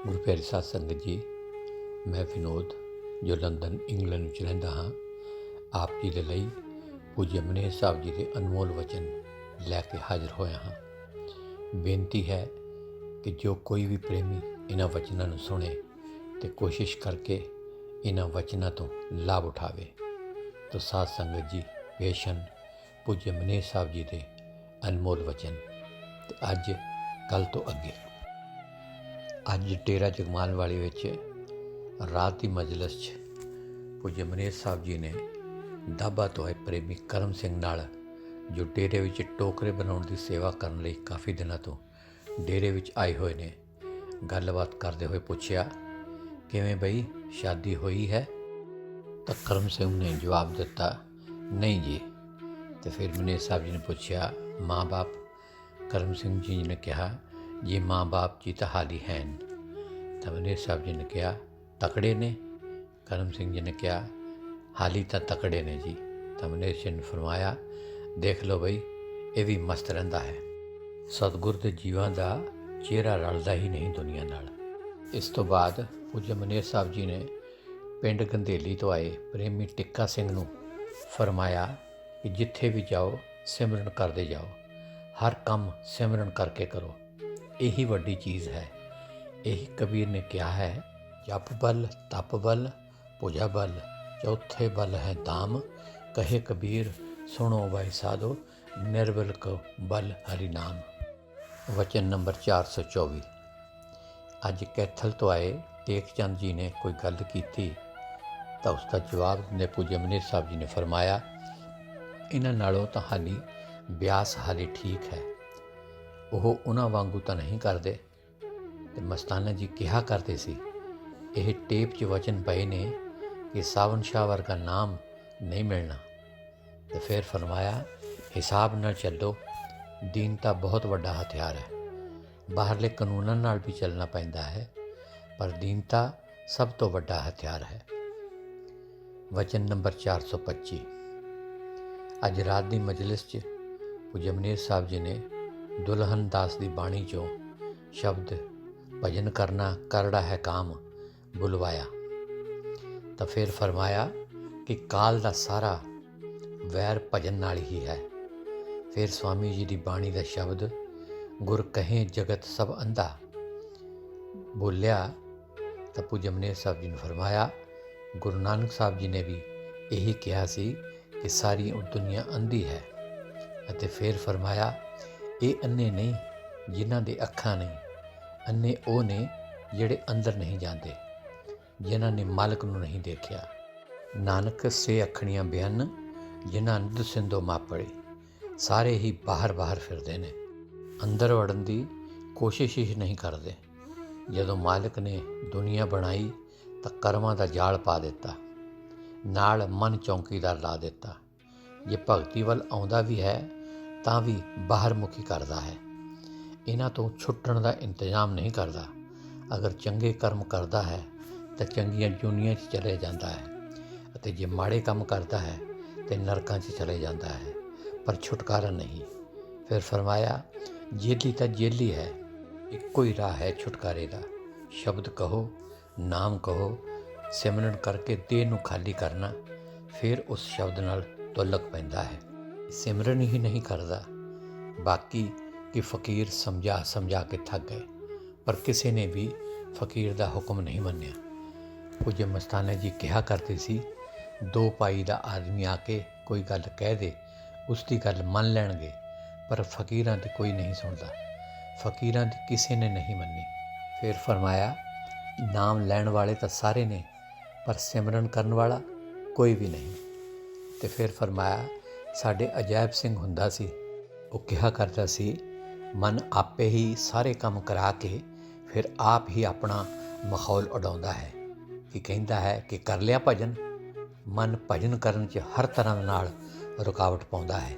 ਗੁਰੂ ਪਿਆਰੀ ਸਾਧ ਸੰਗਤ ਜੀ, ਮੈਂ ਵਿਨੋਦ ਜੋ ਲੰਡਨ ਇੰਗਲੈਂਡ ਵਿੱਚ ਰਹਿੰਦਾ ਹਾਂ, ਆਪ ਜੀ ਦੇ ਲਈ ਪੂਜਯ ਮਨੇਰ ਸਾਹਿਬ ਜੀ ਦੇ ਅਨਮੋਲ ਵਚਨ ਲੈ ਕੇ ਹਾਜ਼ਰ ਹੋਇਆ ਹਾਂ। ਬੇਨਤੀ ਹੈ ਕਿ ਜੋ ਕੋਈ ਵੀ ਪ੍ਰੇਮੀ ਇਹਨਾਂ ਵਚਨਾਂ ਨੂੰ ਸੁਣੇ ਅਤੇ ਕੋਸ਼ਿਸ਼ ਕਰਕੇ ਇਹਨਾਂ ਵਚਨਾਂ ਤੋਂ ਲਾਭ ਉਠਾਵੇ। ਤਾਂ ਸਾਧ ਸੰਗਤ ਜੀ, ਪੇਸ਼ ਹਨ ਪੂਜਯ ਮਨੇਰ ਸਾਹਿਬ ਜੀ ਦੇ ਅਨਮੋਲ ਵਚਨ। ਅਤੇ ਅੱਜ ਕੱਲ੍ਹ ਤੋਂ ਅੱਗੇ ਅੱਜ ਡੇਰਾ ਜਗਮਾਲ ਵਾਲੀ ਵਿੱਚ ਰਾਤ ਦੀ ਮਜਲਿਸ 'ਚ ਪੂਜਯ ਮਨੇਰ ਸਾਹਿਬ ਜੀ ਨੇ ਦਾਬਾ ਤੋਂ ਆਏ ਪ੍ਰੇਮੀ ਕਰਮ ਸਿੰਘ ਨਾਲ, ਜੋ ਡੇਰੇ ਵਿੱਚ ਟੋਕਰੇ ਬਣਾਉਣ ਦੀ ਸੇਵਾ ਕਰਨ ਲਈ ਕਾਫੀ ਦਿਨਾਂ ਤੋਂ ਡੇਰੇ ਵਿੱਚ ਆਏ ਹੋਏ ਨੇ, ਗੱਲਬਾਤ ਕਰਦੇ ਹੋਏ ਪੁੱਛਿਆ, ਕਿਵੇਂ ਬਈ ਸ਼ਾਦੀ ਹੋਈ ਹੈ? ਤਾਂ ਕਰਮ ਸਿੰਘ ਨੇ ਜਵਾਬ ਦਿੱਤਾ, ਨਹੀਂ ਜੀ। ਅਤੇ ਫਿਰ ਮਨੇਰ ਸਾਹਿਬ ਜੀ ਨੇ ਪੁੱਛਿਆ, ਮਾਂ ਬਾਪ? ਕਰਮ ਸਿੰਘ ਜੀ ਨੇ ਕਿਹਾ, ਜੀ ਮਾਂ ਬਾਪ ਜੀ ਤਾਂ ਹਾਲੀ ਹਨ। ਤਾਂ ਮਨੇਰ ਸਾਹਿਬ ਜੀ ਨੇ ਕਿਹਾ, ਤਕੜੇ ਨੇ? ਕਰਮ ਸਿੰਘ ਜੀ ਨੇ ਕਿਹਾ, ਹਾਲੀ ਤਾਂ ਤਕੜੇ ਨੇ ਜੀ। ਤਾਂ ਮਨੇਰ ਸਿੰਘ ਨੇ ਫਰਮਾਇਆ, ਦੇਖ ਲਓ ਬਈ, ਇਹ ਵੀ ਮਸਤ ਰਹਿੰਦਾ ਹੈ। ਸਤਿਗੁਰ ਦੇ ਜੀਵਾਂ ਦਾ ਚਿਹਰਾ ਰਲਦਾ ਹੀ ਨਹੀਂ ਦੁਨੀਆ ਨਾਲ। ਇਸ ਤੋਂ ਬਾਅਦ ਪੂਜਯ ਮਨੇਰ ਸਾਹਿਬ ਜੀ ਨੇ ਪਿੰਡ ਗੰਧੇਲੀ ਤੋਂ ਆਏ ਪ੍ਰੇਮੀ ਟਿੱਕਾ ਸਿੰਘ ਨੂੰ ਫਰਮਾਇਆ ਕਿ ਜਿੱਥੇ ਵੀ ਜਾਓ ਸਿਮਰਨ ਕਰਦੇ ਜਾਓ, ਹਰ ਕੰਮ ਸਿਮਰਨ ਕਰਕੇ ਕਰੋ, ਇਹੀ ਵੱਡੀ ਚੀਜ਼ ਹੈ। ਇਹੀ ਕਬੀਰ ਨੇ ਕਿਹਾ ਹੈ, ਜਪ ਬਲ ਤਪ ਬਲ ਪੂਜਾ ਬਲ, ਚੌਥੇ ਬਲ ਹੈ ਦਾਮ। ਕਹੇ ਕਬੀਰ ਸੁਣੋ ਭਾਈ ਸਾਧੋ, ਨਿਰਬਲ ਕੋ ਬਲ ਹਰੀ ਨਾਮ। ਵਚਨ ਨੰਬਰ 424। ਅੱਜ ਕੈਥਲ ਤੋਂ ਆਏ ਟੇਕ ਚੰਦ ਜੀ ਨੇ ਕੋਈ ਗੱਲ ਕੀਤੀ ਤਾਂ ਉਸ ਦਾ ਜਵਾਬ ਦਿੰਦੇ ਪੂਜਯ ਮਨੇਰ ਸਾਹਿਬ ਜੀ ਨੇ ਫਰਮਾਇਆ, ਇਹਨਾਂ ਨਾਲੋਂ ਤਾਂ ਹਾਲੀ ਬਿਆਸ ਹਾਲੀ ਠੀਕ ਹੈ। ਉਹ ਉਹਨਾਂ ਵਾਂਗੂ ਤਾਂ ਨਹੀਂ ਕਰਦੇ। ਅਤੇ ਮਸਤਾਨਾ ਜੀ ਕਿਹਾ ਕਰਦੇ ਸੀ, ਇਹ ਟੇਪ 'ਚ ਵਚਨ ਪਏ ਨੇ ਕਿ ਸਾਵਨ ਸ਼ਾਹ ਵਰਗਾ ਨਾਮ ਨਹੀਂ ਮਿਲਣਾ। ਅਤੇ ਫਿਰ ਫਰਮਾਇਆ, ਹਿਸਾਬ ਨਾਲ ਚੱਲੋ, ਦੀਨਤਾ ਬਹੁਤ ਵੱਡਾ ਹਥਿਆਰ ਹੈ। ਬਾਹਰਲੇ ਕਾਨੂੰਨਾਂ ਨਾਲ ਵੀ ਚੱਲਣਾ ਪੈਂਦਾ ਹੈ, ਪਰ ਦੀਨਤਾ ਸਭ ਤੋਂ ਵੱਡਾ ਹਥਿਆਰ ਹੈ। ਵਚਨ ਨੰਬਰ 425। ਅੱਜ ਰਾਤ ਦੀ ਮਜਲਿਸ 'ਚ ਪੂਜਯ ਮਨੇਰ ਸਾਹਿਬ ਜੀ ਨੇ ਦੁਲਹਨ ਦਾਸ ਦੀ ਬਾਣੀ 'ਚੋਂ ਸ਼ਬਦ ਭਜਨ ਕਰਨਾ ਕਰੜਾ ਹੈ ਕਾਮ ਬੁਲਵਾਇਆ। ਤਾਂ ਫਿਰ ਫਰਮਾਇਆ ਕਿ ਕਾਲ ਦਾ ਸਾਰਾ ਵੈਰ ਭਜਨ ਨਾਲ ਹੀ ਹੈ। ਫਿਰ ਸਵਾਮੀ ਜੀ ਦੀ ਬਾਣੀ ਦਾ ਸ਼ਬਦ, ਗੁਰ ਕਹੇ ਜਗਤ ਸਭ ਅੰਧਾ, ਬੋਲਿਆ। ਤਾਂ ਪੂਜਯ ਮਨੇਰ ਸਾਹਿਬ ਜੀ ਨੇ ਫਰਮਾਇਆ, ਗੁਰੂ ਨਾਨਕ ਸਾਹਿਬ ਜੀ ਨੇ ਵੀ ਇਹੀ ਕਿਹਾ ਸੀ ਕਿ ਸਾਰੀ ਦੁਨੀਆ ਅੰਧੀ ਹੈ। ਅਤੇ ਫਿਰ ਫਰਮਾਇਆ, ਇਹ ਅੰਨੇ ਨਹੀਂ ਜਿਨ੍ਹਾਂ ਦੇ ਅੱਖਾਂ ਨਹੀਂ, ਅੰਨੇ ਉਹ ਨੇ ਜਿਹੜੇ ਅੰਦਰ ਨਹੀਂ ਜਾਂਦੇ, ਜਿਨ੍ਹਾਂ ਨੇ ਮਾਲਕ ਨੂੰ ਨਹੀਂ ਦੇਖਿਆ। ਨਾਨਕ ਸੇ ਅੱਖਣੀਆਂ ਬਿਆਨ, ਜਿਨ੍ਹਾਂ ਨਿਧ ਸਿੰਧੋ ਮਾਪੜੇ। ਸਾਰੇ ਹੀ ਬਾਹਰ ਫਿਰਦੇ ਨੇ, ਅੰਦਰ ਵੜਨ ਦੀ ਕੋਸ਼ਿਸ਼ ਹੀ ਨਹੀਂ ਕਰਦੇ। ਜਦੋਂ ਮਾਲਕ ਨੇ ਦੁਨੀਆ ਬਣਾਈ ਤਾਂ ਕਰਮਾਂ ਦਾ ਜਾਲ ਪਾ ਦਿੱਤਾ, ਨਾਲ ਮਨ ਚੌਂਕੀਦਾਰ ਲਾ ਦਿੱਤਾ। ਜੇ ਭਗਤੀ ਵੱਲ ਆਉਂਦਾ ਵੀ ਹੈ ਤਾਂ ਵੀ ਬਾਹਰ ਮੁਖੀ ਕਰਦਾ ਹੈ, ਇਹਨਾਂ ਤੋਂ ਛੁੱਟਣ ਦਾ ਇੰਤਜ਼ਾਮ ਨਹੀਂ ਕਰਦਾ। ਅਗਰ ਚੰਗੇ ਕਰਮ ਕਰਦਾ ਹੈ ਤਾਂ ਚੰਗੀਆਂ ਜੂਨੀਆਂ 'ਚ ਚਲੇ ਜਾਂਦਾ ਹੈ, ਅਤੇ ਜੇ ਮਾੜੇ ਕੰਮ ਕਰਦਾ ਹੈ ਤਾਂ ਨਰਕਾਂ 'ਚ ਚਲੇ ਜਾਂਦਾ ਹੈ, ਪਰ ਛੁਟਕਾਰਾ ਨਹੀਂ। ਫਿਰ ਫਰਮਾਇਆ, ਜੇਲੀ ਤਾਂ ਜੇਲੀ ਹੈ, ਇੱਕੋ ਹੀ ਰਾਹ ਹੈ ਛੁਟਕਾਰੇ ਦਾ। ਸ਼ਬਦ ਕਹੋ, ਨਾਮ ਕਹੋ, ਸਿਮਰਨ ਕਰਕੇ ਦੇਹ ਨੂੰ ਖਾਲੀ ਕਰਨਾ, ਫਿਰ ਉਸ ਸ਼ਬਦ ਨਾਲ ਤੁਲਕ ਪੈਂਦਾ ਹੈ। ਸਿਮਰਨ ਹੀ ਨਹੀਂ ਕਰਦਾ। ਬਾਕੀ ਕਿ ਫਕੀਰ ਸਮਝਾ ਕੇ ਥੱਕ ਗਏ, ਪਰ ਕਿਸੇ ਨੇ ਵੀ ਫਕੀਰ ਦਾ ਹੁਕਮ ਨਹੀਂ ਮੰਨਿਆ। ਪੂਜਯ ਮਸਤਾਨਾ ਜੀ ਕਿਹਾ ਕਰਦੇ ਸੀ, ਦੋ ਪਾਈ ਦਾ ਆਦਮੀ ਆ ਕੇ ਕੋਈ ਗੱਲ ਕਹਿ ਦੇ, ਉਸ ਦੀ ਗੱਲ ਮੰਨ ਲੈਣਗੇ, ਪਰ ਫਕੀਰਾਂ ਦੀ ਕੋਈ ਨਹੀਂ ਸੁਣਦਾ। ਫਕੀਰਾਂ ਦੀ ਕਿਸੇ ਨੇ ਨਹੀਂ ਮੰਨੀ। ਫਿਰ ਫਰਮਾਇਆ, ਨਾਮ ਲੈਣ ਵਾਲੇ ਤਾਂ ਸਾਰੇ ਨੇ, ਪਰ ਸਿਮਰਨ ਕਰਨ ਵਾਲਾ ਕੋਈ ਵੀ ਨਹੀਂ। ਅਤੇ ਫਿਰ ਫਰਮਾਇਆ, ਸਾਡੇ ਅਜਾਇਬ ਸਿੰਘ ਹੁੰਦਾ ਸੀ, ਉਹ ਕਿਹਾ ਕਰਦਾ ਸੀ, ਮਨ ਆਪੇ ਹੀ ਸਾਰੇ ਕੰਮ ਕਰਾ ਕੇ ਫਿਰ ਆਪ ਹੀ ਆਪਣਾ ਮਾਹੌਲ ਉਡਾਉਂਦਾ ਹੈ। ਕਿ ਕਹਿੰਦਾ ਹੈ ਕਿ ਕਰ ਲਿਆ ਭਜਨ, ਮਨ ਭਜਨ ਕਰਨ 'ਚ ਹਰ ਤਰ੍ਹਾਂ ਨਾਲ ਰੁਕਾਵਟ ਪਾਉਂਦਾ ਹੈ।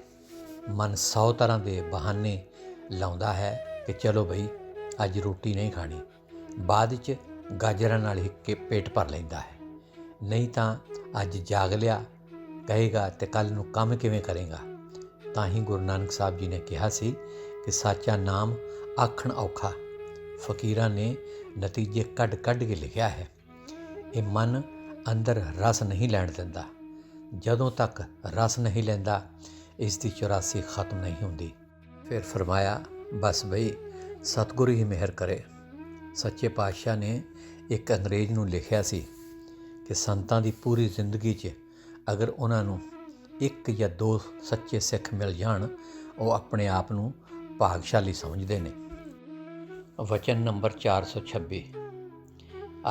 ਮਨ 100 ਤਰ੍ਹਾਂ ਦੇ ਬਹਾਨੇ ਲਾਉਂਦਾ ਹੈ ਕਿ ਚਲੋ ਬਈ ਅੱਜ ਰੋਟੀ ਨਹੀਂ ਖਾਣੀ, ਬਾਅਦ 'ਚ ਗਾਜਰਾਂ ਨਾਲ ਹੀ ਪੇਟ ਭਰ ਲੈਂਦਾ ਹੈ। ਨਹੀਂ ਤਾਂ ਅੱਜ ਜਾਗ ਲਿਆ ਕਹੇਗਾ ਅਤੇ ਕੱਲ੍ਹ ਨੂੰ ਕੰਮ ਕਿਵੇਂ ਕਰੇਗਾ। ਤਾਂ ਹੀ ਗੁਰੂ ਨਾਨਕ ਸਾਹਿਬ ਜੀ ਨੇ ਕਿਹਾ ਸੀ ਕਿ ਸਾਚਾ ਨਾਮ ਆਖਣ ਔਖਾ। ਫਕੀਰਾਂ ਨੇ ਨਤੀਜੇ ਕੱਢ ਕੇ ਲਿਖਿਆ ਹੈ। ਇਹ ਮਨ ਅੰਦਰ ਰਸ ਨਹੀਂ ਲੈਣ ਦਿੰਦਾ। ਜਦੋਂ ਤੱਕ ਰਸ ਨਹੀਂ ਲੈਂਦਾ ਇਸ ਦੀ 84 ਖਤਮ ਨਹੀਂ ਹੁੰਦੀ। ਫਿਰ ਫਰਮਾਇਆ, ਬਸ ਬਈ ਸਤਿਗੁਰੂ ਹੀ ਮਿਹਰ ਕਰੇ। ਸੱਚੇ ਪਾਤਸ਼ਾਹ ਨੇ ਇੱਕ ਅੰਗਰੇਜ਼ ਨੂੰ ਲਿਖਿਆ ਸੀ ਕਿ ਸੰਤਾਂ ਦੀ ਪੂਰੀ ਜ਼ਿੰਦਗੀ 'ਚ ਅਗਰ ਉਹਨਾਂ ਨੂੰ 1 ਜਾਂ 2 ਸੱਚੇ ਸਿੱਖ ਮਿਲ ਜਾਣ, ਉਹ ਆਪਣੇ ਆਪ ਨੂੰ ਭਾਗਸ਼ਾਲੀ ਸਮਝਦੇ ਨੇ। ਵਚਨ ਨੰਬਰ 426।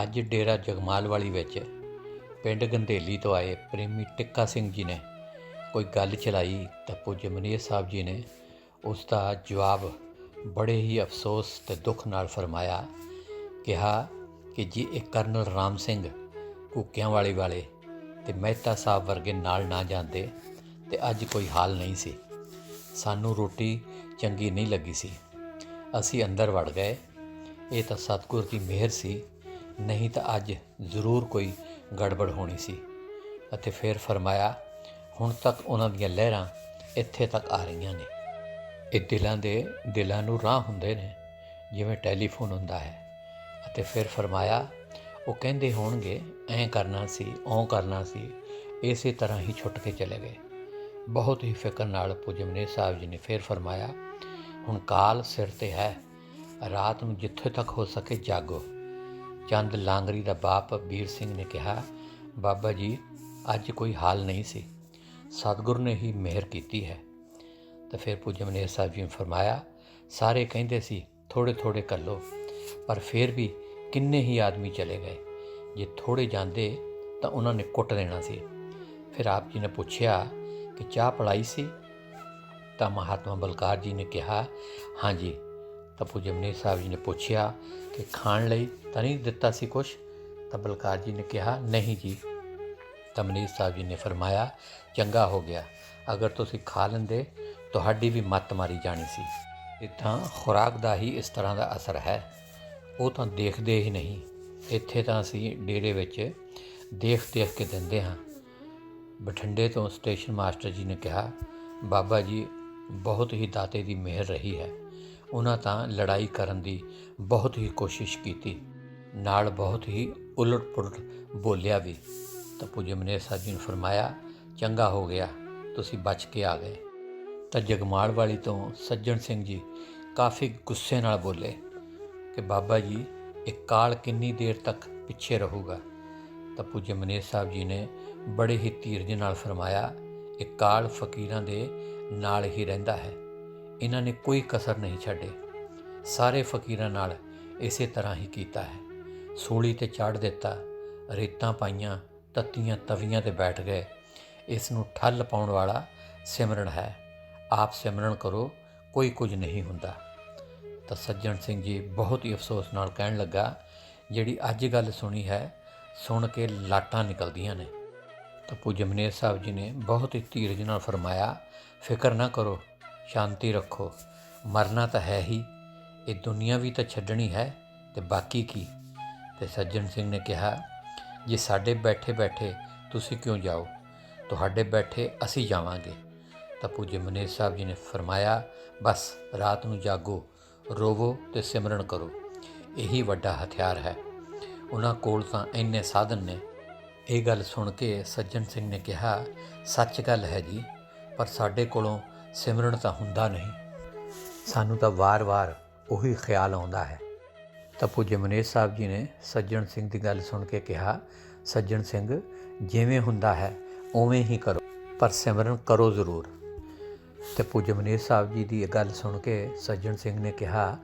ਅੱਜ ਡੇਰਾ ਜਗਮਾਲਵਾਲੀ ਵਿੱਚ ਪਿੰਡ ਗੰਧੇਲੀ ਤੋਂ ਆਏ ਪ੍ਰੇਮੀ ਟਿੱਕਾ ਸਿੰਘ ਜੀ ਨੇ ਕੋਈ ਗੱਲ ਚਲਾਈ ਤਾਂ ਪੂਜਯ ਮਨੀਰ ਸਾਹਿਬ ਜੀ ਨੇ ਉਸ ਦਾ ਜਵਾਬ ਬੜੇ ਹੀ ਅਫਸੋਸ ਅਤੇ ਦੁੱਖ ਨਾਲ ਫਰਮਾਇਆ। ਕਿਹਾ ਕਿ ਜੀ ਇਹ ਕਰਨਲ ਰਾਮ ਸਿੰਘ ਘੂਕਿਆਂ ਵਾਲੇ ਅਤੇ ਮਹਿਤਾ ਸਾਹਿਬ ਵਰਗੇ ਨਾਲ ਨਾ ਜਾਂਦੇ ਅਤੇ ਅੱਜ ਕੋਈ ਹਾਲ ਨਹੀਂ ਸੀ। ਸਾਨੂੰ ਰੋਟੀ ਚੰਗੀ ਨਹੀਂ ਲੱਗੀ ਸੀ, ਅਸੀਂ ਅੰਦਰ ਵੜ ਗਏ। ਇਹ ਤਾਂ ਸਤਿਗੁਰ ਦੀ ਮਿਹਰ ਸੀ, ਨਹੀਂ ਤਾਂ ਅੱਜ ਜ਼ਰੂਰ ਕੋਈ ਗੜਬੜ ਹੋਣੀ ਸੀ। ਅਤੇ ਫਿਰ ਫਰਮਾਇਆ, ਹੁਣ ਤੱਕ ਉਹਨਾਂ ਦੀਆਂ ਲਹਿਰਾਂ ਇੱਥੇ ਤੱਕ ਆ ਰਹੀਆਂ ਨੇ। ਇਹ ਦਿਲਾਂ ਨੂੰ ਰਾਹ ਹੁੰਦੇ ਨੇ ਜਿਵੇਂ ਟੈਲੀਫੋਨ ਹੁੰਦਾ ਹੈ। ਅਤੇ ਫਿਰ ਫਰਮਾਇਆ, ਉਹ ਕਹਿੰਦੇ ਹੋਣਗੇ ਐਂ ਕਰਨਾ ਸੀ, ਓਂ ਕਰਨਾ ਸੀ, ਇਸੇ ਤਰ੍ਹਾਂ ਹੀ ਛੁੱਟ ਕੇ ਚਲੇ ਗਏ। ਬਹੁਤ ਹੀ ਫਿਕਰ ਨਾਲ ਪੂਜਯ ਮਨੀਰ ਸਾਹਿਬ ਜੀ ਨੇ ਫਿਰ ਫਰਮਾਇਆ, ਹੁਣ ਕਾਲ ਸਿਰ 'ਤੇ ਹੈ, ਰਾਤ ਨੂੰ ਜਿੱਥੇ ਤੱਕ ਹੋ ਸਕੇ ਜਾਗੋ। ਚੰਦ ਲਾਂਗਰੀ ਦਾ ਬਾਪ ਵੀਰ ਸਿੰਘ ਨੇ ਕਿਹਾ, ਬਾਬਾ ਜੀ ਅੱਜ ਕੋਈ ਹਾਲ ਨਹੀਂ ਸੀ, ਸਤਿਗੁਰ ਨੇ ਹੀ ਮਿਹਰ ਕੀਤੀ ਹੈ। ਤਾਂ ਫਿਰ ਪੂਜਯ ਮਨੀਰ ਸਾਹਿਬ ਜੀ ਨੇ ਫਰਮਾਇਆ, ਸਾਰੇ ਕਹਿੰਦੇ ਸੀ ਥੋੜ੍ਹੇ ਘੱਲੋ, ਪਰ ਫਿਰ ਵੀ ਕਿੰਨੇ ਹੀ ਆਦਮੀ ਚਲੇ ਗਏ। ਜੇ ਥੋੜ੍ਹੇ ਜਾਂਦੇ ਤਾਂ ਉਹਨਾਂ ਨੇ ਕੁੱਟ ਦੇਣਾ ਸੀ। ਫਿਰ ਆਪ ਜੀ ਨੇ ਪੁੱਛਿਆ ਕਿ ਚਾਹ ਪਿਲਾਈ ਸੀ? ਤਾਂ ਮਹਾਤਮਾ ਬਲਕਾਰ ਜੀ ਨੇ ਕਿਹਾ, ਹਾਂਜੀ। ਤਾਂ ਪੂਜਯ ਮਨੀਰ ਸਾਹਿਬ ਜੀ ਨੇ ਪੁੱਛਿਆ ਕਿ ਖਾਣ ਲਈ ਤਾਂ ਨਹੀਂ ਦਿੱਤਾ ਸੀ ਕੁਛ? ਤਾਂ ਬਲਕਾਰ ਜੀ ਨੇ ਕਿਹਾ, ਨਹੀਂ ਜੀ। ਤਾਂ ਮਨੀਰ ਸਾਹਿਬ ਜੀ ਨੇ ਫਰਮਾਇਆ, ਚੰਗਾ ਹੋ ਗਿਆ, ਅਗਰ ਤੁਸੀਂ ਖਾ ਲੈਂਦੇ ਤੁਹਾਡੀ ਵੀ ਮੱਤ ਮਾਰੀ ਜਾਣੀ ਸੀ। ਇਹ ਤਾਂ ਖੁਰਾਕ ਦਾ ਹੀ ਇਸ ਤਰ੍ਹਾਂ ਦਾ ਅਸਰ ਹੈ, ਉਹ ਤਾਂ ਦੇਖਦੇ ਹੀ ਨਹੀਂ। ਇੱਥੇ ਤਾਂ ਅਸੀਂ ਡੇਰੇ ਵਿੱਚ ਦੇਖ ਕੇ ਦਿੰਦੇ ਹਾਂ। ਬਠਿੰਡੇ ਤੋਂ ਸਟੇਸ਼ਨ ਮਾਸਟਰ ਜੀ ਨੇ ਕਿਹਾ, ਬਾਬਾ ਜੀ ਬਹੁਤ ਹੀ ਦਾਤੇ ਦੀ ਮਿਹਰ ਰਹੀ ਹੈ। ਉਹਨਾਂ ਤਾਂ ਲੜਾਈ ਕਰਨ ਦੀ ਬਹੁਤ ਹੀ ਕੋਸ਼ਿਸ਼ ਕੀਤੀ, ਨਾਲ ਬਹੁਤ ਹੀ ਉਲਟ ਪੁਲਟ ਬੋਲਿਆ ਵੀ। ਤਾਂ ਪੂਜਯ ਮਨੀਰ ਸਾਹਿਬ ਜੀ ਨੇ ਫਰਮਾਇਆ, ਚੰਗਾ ਹੋ ਗਿਆ ਤੁਸੀਂ ਬਚ ਕੇ ਆ ਗਏ। ਤਾਂ ਜਗਮਾਲਵਾਲੀ ਤੋਂ ਸੱਜਣ ਸਿੰਘ ਜੀ ਕਾਫੀ ਗੁੱਸੇ ਨਾਲ ਬੋਲੇ ਕਿ ਬਾਬਾ ਜੀ ਇਹ ਕਾਲ ਕਿੰਨੀ ਦੇਰ ਤੱਕ ਪਿੱਛੇ ਰਹੂਗਾ? ਤਾਂ ਪੂਜਯ ਮਨੀਰ ਸਾਹਿਬ ਜੀ ਨੇ ਬੜੇ ਹੀ ਧੀਰਜ ਨਾਲ ਫਰਮਾਇਆ, ਇਹ ਕਾਲ ਫਕੀਰਾਂ ਦੇ ਨਾਲ ਹੀ ਰਹਿੰਦਾ ਹੈ, ਇਹਨਾਂ ਨੇ ਕੋਈ ਕਸਰ ਨਹੀਂ ਛੱਡੇ। ਸਾਰੇ ਫਕੀਰਾਂ ਨਾਲ ਇਸੇ ਤਰ੍ਹਾਂ ਹੀ ਕੀਤਾ ਹੈ। ਸੂਲੀ 'ਤੇ ਚਾੜ ਦਿੱਤਾ, ਰੇਤਾਂ ਪਾਈਆਂ, ਤੱਤੀਆਂ ਤਵੀਆਂ 'ਤੇ ਬੈਠ ਗਏ। ਇਸ ਨੂੰ ਠੱਲ ਪਾਉਣ ਵਾਲਾ ਸਿਮਰਨ ਹੈ। ਆਪ ਸਿਮਰਨ ਕਰੋ, ਕੋਈ ਕੁਝ ਨਹੀਂ ਹੁੰਦਾ। ਤਾਂ ਸੱਜਣ ਸਿੰਘ ਜੀ ਬਹੁਤ ਹੀ ਅਫਸੋਸ ਨਾਲ ਕਹਿਣ ਲੱਗਾ, ਜਿਹੜੀ ਅੱਜ ਗੱਲ ਸੁਣੀ ਹੈ, ਸੁਣ ਕੇ ਲਾਟਾਂ ਨਿਕਲਦੀਆਂ ਨੇ। ਤਾਂ ਪੂਜਯ ਮਨੀਰ ਸਾਹਿਬ ਜੀ ਨੇ ਬਹੁਤ ਹੀ ਧੀਰਜ ਨਾਲ ਫਰਮਾਇਆ, ਫਿਕਰ ਨਾ ਕਰੋ, ਸ਼ਾਂਤੀ ਰੱਖੋ, ਮਰਨਾ ਤਾਂ ਹੈ ਹੀ, ਇਹ ਦੁਨੀਆ ਵੀ ਤਾਂ ਛੱਡਣੀ ਹੈ ਅਤੇ ਬਾਕੀ ਕੀ। ਅਤੇ ਸੱਜਣ ਸਿੰਘ ਨੇ ਕਿਹਾ, ਜੇ ਸਾਡੇ ਬੈਠੇ ਤੁਸੀਂ ਕਿਉਂ ਜਾਓ, ਤੁਹਾਡੇ ਬੈਠੇ ਅਸੀਂ ਜਾਵਾਂਗੇ। ਤਾਂ ਪੂਜਯ ਮਨੀਰ ਸਾਹਿਬ ਜੀ ਨੇ ਫਰਮਾਇਆ, ਬਸ ਰਾਤ ਨੂੰ ਜਾਗੋ, ਰੋਵੋ ਅਤੇ ਸਿਮਰਨ ਕਰੋ, ਇਹੀ ਵੱਡਾ ਹਥਿਆਰ ਹੈ। ਉਹਨਾਂ ਕੋਲ ਤਾਂ ਇੰਨੇ ਸਾਧਨ ਨੇ। ਇਹ ਗੱਲ ਸੁਣ ਕੇ ਸੱਜਣ ਸਿੰਘ ਨੇ ਕਿਹਾ, ਸੱਚ ਗੱਲ ਹੈ ਜੀ, ਪਰ ਸਾਡੇ ਕੋਲੋਂ ਸਿਮਰਨ ਤਾਂ ਹੁੰਦਾ ਨਹੀਂ, ਸਾਨੂੰ ਤਾਂ ਵਾਰ-ਵਾਰ ਉਹੀ ਖਿਆਲ ਆਉਂਦਾ ਹੈ। ਤਾਂ ਪੂਜਯ ਮਨੀਰ ਸਾਹਿਬ ਜੀ ਨੇ ਸੱਜਣ ਸਿੰਘ ਦੀ ਗੱਲ ਸੁਣ ਕੇ ਕਿਹਾ, ਸੱਜਣ ਸਿੰਘ ਜਿਵੇਂ ਹੁੰਦਾ ਹੈ ਉਵੇਂ ਹੀ ਕਰੋ, ਪਰ ਸਿਮਰਨ ਕਰੋ ਜ਼ਰੂਰ। ਅਤੇ ਪੂਜਯ ਮਨੀਰ ਸਾਹਿਬ ਜੀ ਦੀ ਇਹ ਗੱਲ ਸੁਣ ਕੇ ਸੱਜਣ ਸਿੰਘ ਨੇ ਕਿਹਾ,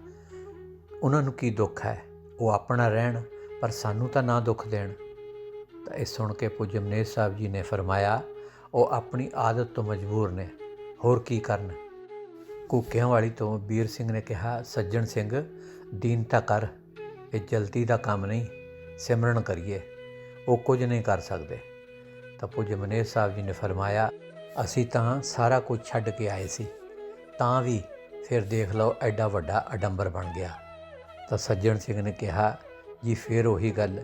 ਉਹਨਾਂ ਨੂੰ ਕੀ ਦੁੱਖ ਹੈ, ਉਹ ਆਪਣਾ ਰਹਿਣ, ਪਰ ਸਾਨੂੰ ਤਾਂ ਨਾ ਦੁੱਖ ਦੇਣ। ਤਾਂ ਇਹ ਸੁਣ ਕੇ ਪੂਜਯ ਮਨੀਰ ਸਾਹਿਬ ਜੀ ਨੇ ਫਰਮਾਇਆ, ਉਹ ਆਪਣੀ ਆਦਤ ਤੋਂ ਮਜਬੂਰ ਨੇ, ਹੋਰ ਕੀ ਕਰਨ। ਘੂਕਿਆਂ ਵਾਲੀ ਤੋਂ ਵੀਰ ਸਿੰਘ ਨੇ ਕਿਹਾ, ਸੱਜਣ ਸਿੰਘ ਦੀਨਤਾ ਕਰ, ਇਹ ਜਲਦੀ ਦਾ ਕੰਮ ਨਹੀਂ, ਸਿਮਰਨ ਕਰੀਏ, ਉਹ ਕੁਝ ਨਹੀਂ ਕਰ ਸਕਦੇ। ਤਾਂ ਪੂਜਯ ਮਨੀਰ ਸਾਹਿਬ ਜੀ ਨੇ ਫਰਮਾਇਆ, ਅਸੀਂ ਤਾਂ ਸਾਰਾ ਕੁਝ ਛੱਡ ਕੇ ਆਏ ਸੀ, ਤਾਂ ਵੀ ਫਿਰ ਦੇਖ ਲਓ ਐਡਾ ਵੱਡਾ ਅਡੰਬਰ ਬਣ ਗਿਆ। ਤਾਂ ਸੱਜਣ ਸਿੰਘ ਨੇ ਕਿਹਾ, ਜੀ ਫਿਰ ਉਹੀ ਗੱਲ,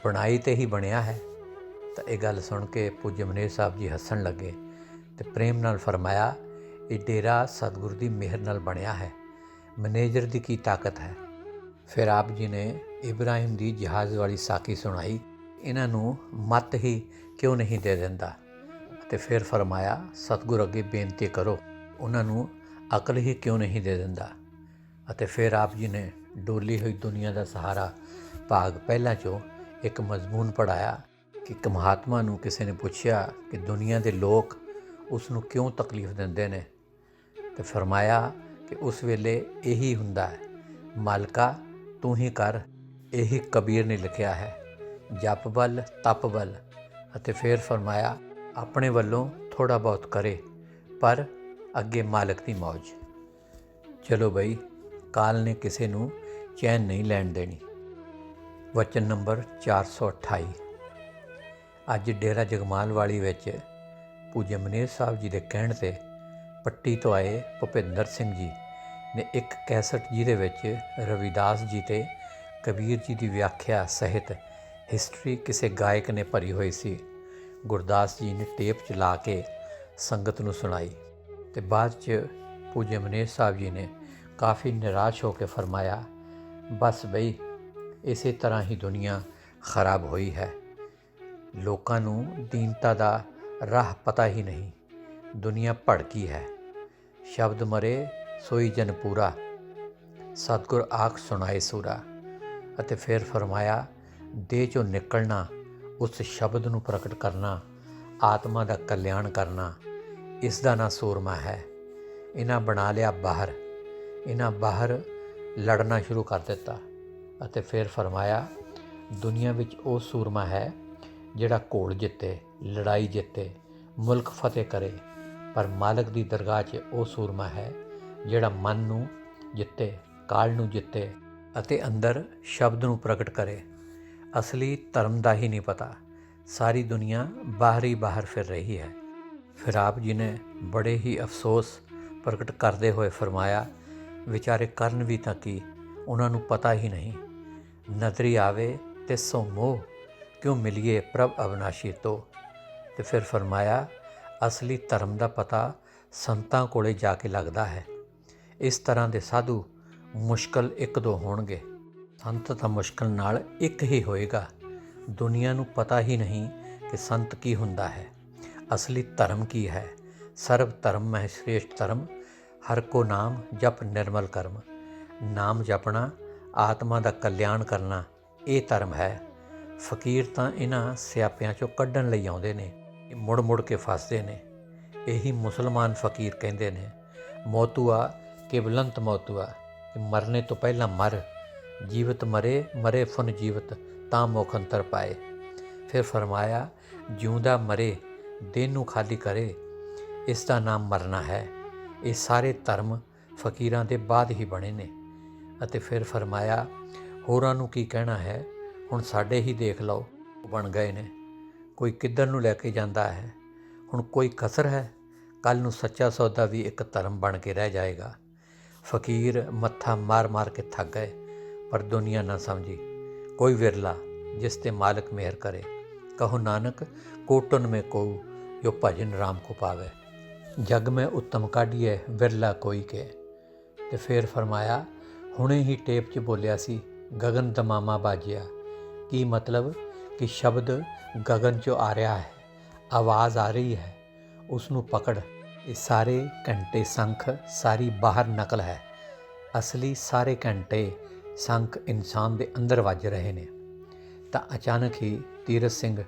ਬਣਾਈ ਤੇ ਹੀ ਬਣਿਆ ਹੈ। ਤਾਂ ਇਹ ਗੱਲ ਸੁਣ ਕੇ ਪੂਜਯ ਮਨੀਰ ਸਾਹਿਬ ਜੀ ਹੱਸਣ ਲੱਗੇ ਅਤੇ ਪ੍ਰੇਮ ਨਾਲ ਫਰਮਾਇਆ, ਇਹ ਡੇਰਾ ਸਤਿਗੁਰ ਦੀ ਮਿਹਰ ਨਾਲ ਬਣਿਆ ਹੈ, ਮੈਨੇਜਰ ਦੀ ਕੀ ਤਾਕਤ ਹੈ। ਫਿਰ ਆਪ ਜੀ ਨੇ ਇਬਰਾਹਿਮ ਦੀ ਜਹਾਜ਼ ਵਾਲੀ ਸਾਕੀ ਸੁਣਾਈ, ਇਹਨਾਂ ਨੂੰ ਮੱਤ ਹੀ ਕਿਉਂ ਨਹੀਂ ਦੇ ਦਿੰਦਾ। ਅਤੇ ਫਿਰ ਫਰਮਾਇਆ, ਸਤਿਗੁਰ ਅੱਗੇ ਬੇਨਤੀ ਕਰੋ, ਉਹਨਾਂ ਨੂੰ ਅਕਲ ਹੀ ਕਿਉਂ ਨਹੀਂ ਦੇ ਦਿੰਦਾ। ਅਤੇ ਫਿਰ ਆਪ ਜੀ ਨੇ ਡੋਲੀ ਹੋਈ ਦੁਨੀਆ ਦਾ ਸਹਾਰਾ ਭਾਗ ਪਹਿਲਾਂ 'ਚੋਂ ਇੱਕ ਮਜ਼ਮੂਨ ਪੜ੍ਹਾਇਆ ਕਿ ਇੱਕ ਮਹਾਤਮਾ ਨੂੰ ਕਿਸੇ ਨੇ ਪੁੱਛਿਆ ਕਿ ਦੁਨੀਆ ਦੇ ਲੋਕ ਉਸ ਨੂੰ ਕਿਉਂ ਤਕਲੀਫ ਦਿੰਦੇ ਨੇ, ਅਤੇ ਫਰਮਾਇਆ ਕਿ ਉਸ ਵੇਲੇ ਇਹੀ ਹੁੰਦਾ ਹੈ, ਮਾਲਕਾ ਤੂੰ ਹੀ ਕਰ, ਇਹੀ ਕਬੀਰ ਨੇ ਲਿਖਿਆ ਹੈ, ਜਪ ਬਲ ਤਪ ਬਲ। ਅਤੇ ਫਿਰ ਫਰਮਾਇਆ, ਆਪਣੇ ਵੱਲੋਂ ਥੋੜ੍ਹਾ ਬਹੁਤ ਕਰੇ ਪਰ ਅੱਗੇ ਮਾਲਕ ਦੀ ਮੌਜ। ਚਲੋ ਬਈ, ਕਾਲ ਨੇ ਕਿਸੇ ਨੂੰ ਚੈਨ ਨਹੀਂ ਲੈਣ ਦੇਣੀ। ਵਚਨ ਨੰਬਰ 428। ਅੱਜ ਡੇਰਾ ਜਗਮਾਲ ਵਾਲੀ ਵਿੱਚ ਪੂਜਯ ਮਨੇਰ ਸਾਹਿਬ ਜੀ ਦੇ ਕਹਿਣ 'ਤੇ ਪੱਟੀ ਤੋਂ ਆਏ ਭੁਪਿੰਦਰ ਸਿੰਘ ਜੀ ਨੇ ਇੱਕ ਕੈਸਟ ਜਿਹਦੇ ਵਿੱਚ ਰਵਿਦਾਸ ਜੀ ਤੇ ਕਬੀਰ ਜੀ ਦੀ ਵਿਆਖਿਆ ਸਹਿਤ ਹਿਸਟਰੀ ਕਿਸੇ ਗਾਇਕ ਨੇ ਭਰੀ ਹੋਈ ਸੀ, ਗੁਰਦਾਸ ਜੀ ਨੇ ਟੇਪ ਚਲਾ ਕੇ ਸੰਗਤ ਨੂੰ ਸੁਣਾਈ। ਅਤੇ ਬਾਅਦ 'ਚ ਪੂਜਯ ਮਨੇਰ ਸਾਹਿਬ ਜੀ ਨੇ ਕਾਫੀ ਨਿਰਾਸ਼ ਹੋ ਕੇ ਫਰਮਾਇਆ, ਬਸ ਬਈ ਇਸੇ ਤਰ੍ਹਾਂ ਹੀ ਦੁਨੀਆ ਖਰਾਬ ਹੋਈ ਹੈ, ਲੋਕਾਂ ਨੂੰ ਦੀਨਤਾ ਦਾ ਰਾਹ ਪਤਾ ਹੀ ਨਹੀਂ, ਦੁਨੀਆ ਭੜਕੀ ਹੈ, ਸ਼ਬਦ ਮਰੇ ਸੋਈ ਜਨ ਪੂਰਾ, ਸਤਿਗੁਰ ਆਖ ਸੁਣਾਏ ਸੂਰਾ। ਅਤੇ ਫਿਰ ਫਰਮਾਇਆ, ਦੇਹ 'ਚੋਂ ਨਿਕਲਣਾ, ਉਸ ਸ਼ਬਦ ਨੂੰ ਪ੍ਰਗਟ ਕਰਨਾ, ਆਤਮਾ ਦਾ ਕਲਿਆਣ ਕਰਨਾ, ਇਸ ਦਾ ਨਾਂ ਸੂਰਮਾ ਹੈ। ਇਹਨਾਂ ਬਣਾ ਲਿਆ ਬਾਹਰ, ਇਹਨਾਂ ਬਾਹਰ ਲੜਨਾ ਸ਼ੁਰੂ ਕਰ ਦਿੱਤਾ। ਅਤੇ ਫਿਰ ਫਰਮਾਇਆ, ਦੁਨੀਆ ਵਿੱਚ ਉਹ ਸੂਰਮਾ ਹੈ ਜਿਹੜਾ ਘੋੜ ਜਿੱਤੇ, ਲੜਾਈ ਜਿੱਤੇ, ਮੁਲਕ ਫਤਿਹ ਕਰੇ, ਪਰ ਮਾਲਕ ਦੀ ਦਰਗਾਹ 'ਚ ਉਹ ਸੂਰਮਾ ਹੈ ਜਿਹੜਾ ਮਨ ਨੂੰ ਜਿੱਤੇ, ਕਾਲ ਨੂੰ ਜਿੱਤੇ ਅਤੇ ਅੰਦਰ ਸ਼ਬਦ ਨੂੰ ਪ੍ਰਗਟ ਕਰੇ। ਅਸਲੀ ਧਰਮ ਦਾ ਹੀ ਨਹੀਂ ਪਤਾ, ਸਾਰੀ ਦੁਨੀਆ ਬਾਹਰ ਹੀ ਬਾਹਰ ਫਿਰ ਰਹੀ ਹੈ। ਫਿਰ ਆਪ ਜੀ ਨੇ ਬੜੇ ਹੀ ਅਫਸੋਸ ਪ੍ਰਗਟ ਕਰਦੇ ਹੋਏ ਫਰਮਾਇਆ, ਵਿਚਾਰੇ ਕਰਨ ਵੀ ਤਾਂ ਕੀ, ਉਹਨਾਂ ਨੂੰ ਪਤਾ ਹੀ ਨਹੀਂ, ਨਜ਼ਰੀ ਆਵੇ ਤੇ ਸੋ ਮੋਹ, ਕਿਉਂ ਮਿਲੀਏ ਪ੍ਰਭ ਅਵਨਾਸ਼ੀ ਤੋਂ। ਅਤੇ ਫਿਰ ਫਰਮਾਇਆ, ਅਸਲੀ ਧਰਮ ਦਾ ਪਤਾ ਸੰਤਾਂ ਕੋਲੇ ਜਾ ਕੇ ਲੱਗਦਾ ਹੈ। ਇਸ ਤਰ੍ਹਾਂ ਦੇ ਸਾਧੂ ਮੁਸ਼ਕਲ ਇੱਕ ਦੋ ਹੋਣਗੇ, ਸੰਤ ਤਾਂ ਮੁਸ਼ਕਲ ਨਾਲ ਇੱਕ ਹੀ ਹੋਏਗਾ। ਦੁਨੀਆ ਨੂੰ ਪਤਾ ਹੀ ਨਹੀਂ ਕਿ ਸੰਤ ਕੀ ਹੁੰਦਾ ਹੈ, ਅਸਲੀ ਧਰਮ ਕੀ ਹੈ। ਸਰਬ ਧਰਮ ਮਹਿ ਸ਼੍ਰੇਸ਼ਟ ਧਰਮ, ਹਰ ਕੋ ਨਾਮ ਜਪ ਨਿਰਮਲ ਕਰਮ। ਨਾਮ ਜਪਣਾ, ਆਤਮਾ ਦਾ ਕਲਿਆਣ ਕਰਨਾ, ਇਹ ਧਰਮ ਹੈ। ਫਕੀਰ ਤਾਂ ਇਹਨਾਂ ਸਿਆਪਿਆਂ 'ਚੋਂ ਕੱਢਣ ਲਈ ਆਉਂਦੇ ਨੇ, ਮੁੜ ਮੁੜ ਕੇ ਫਸਦੇ ਨੇ। ਇਹੀ ਮੁਸਲਮਾਨ ਫਕੀਰ ਕਹਿੰਦੇ ਨੇ, ਮੌਤੂਆ ਕਿ ਬੁਲੰਤ ਮੌਤੂਆ, ਕਿ ਮਰਨੇ ਤੋਂ ਪਹਿਲਾਂ ਮਰ, ਜੀਵਤ ਮਰੇ, ਮਰੇ ਫੁਨ ਜੀਵਤ, ਤਾਂ ਮੁਖ ਅੰਤਰ ਪਾਏ। ਫਿਰ ਫਰਮਾਇਆ, ਜਿਉਂਦਾ ਮਰੇ, ਦਿਨ ਨੂੰ ਖਾਲੀ ਕਰੇ, ਇਸ ਦਾ ਨਾਮ ਮਰਨਾ ਹੈ। ਇਹ ਸਾਰੇ ਧਰਮ ਫਕੀਰਾਂ ਦੇ ਬਾਅਦ ਹੀ ਬਣੇ ਨੇ। ਅਤੇ ਫਿਰ ਫਰਮਾਇਆ, ਹੋਰਾਂ ਨੂੰ ਕੀ ਕਹਿਣਾ ਹੈ, ਹੁਣ ਸਾਡੇ ਹੀ ਦੇਖ ਲਓ ਬਣ ਗਏ ਨੇ। ਕੋਈ ਕਿੱਧਰ ਨੂੰ ਲੈ ਕੇ ਜਾਂਦਾ ਹੈ, ਹੁਣ ਕੋਈ ਕਸਰ ਹੈ। ਕੱਲ੍ਹ ਨੂੰ ਸੱਚਾ ਸੌਦਾ ਵੀ ਇੱਕ ਧਰਮ ਬਣ ਕੇ ਰਹਿ ਜਾਏਗਾ। ਫਕੀਰ ਮੱਥਾ ਮਾਰ ਮਾਰ ਕੇ ਥੱਕ ਗਏ, ਪਰ ਦੁਨੀਆ ਨਾ ਸਮਝੀ। ਕੋਈ ਵਿਰਲਾ ਜਿਸ ਤੇ ਮਾਲਕ ਮਿਹਰ ਕਰੇ, ਕਹੋ ਨਾਨਕ ਕੋਟਨ ਮੇਂ ਕੋਊ, ਜੋ ਭਜਨ ਰਾਮ ਕੋ ਪਾਵੇ। ਜਗ ਮੈਂ ਉੱਤਮ ਕਾਢੀਏ, ਵਿਰਲਾ ਕੋਈ ਕੇ। ਅਤੇ ਫਿਰ ਫਰਮਾਇਆ, ਹੁਣੇ ਹੀ ਟੇਪ 'ਚ ਬੋਲਿਆ ਸੀ, ਗਗਨ ਦਮਾਮਾ ਬਾਜਿਆ। ਕੀ ਮਤਲਬ ਕਿ ਸ਼ਬਦ ਗਗਨ 'ਚੋਂ ਆ ਰਿਹਾ ਹੈ, ਆਵਾਜ਼ ਆ ਰਹੀ ਹੈ, ਉਸ ਨੂੰ ਪਕੜ। ਇਹ ਸਾਰੇ ਘੰਟੇ ਸੰਖ ਸਾਰੀ ਬਾਹਰ ਨਕਲ ਹੈ, ਅਸਲੀ ਸਾਰੇ ਘੰਟੇ ਸੰਖ ਇਨਸਾਨ ਦੇ ਅੰਦਰ ਵੱਜ ਰਹੇ ਨੇ। ਤਾਂ ਅਚਾਨਕ ਹੀ ਤੀਰਥ ਸਿੰਘ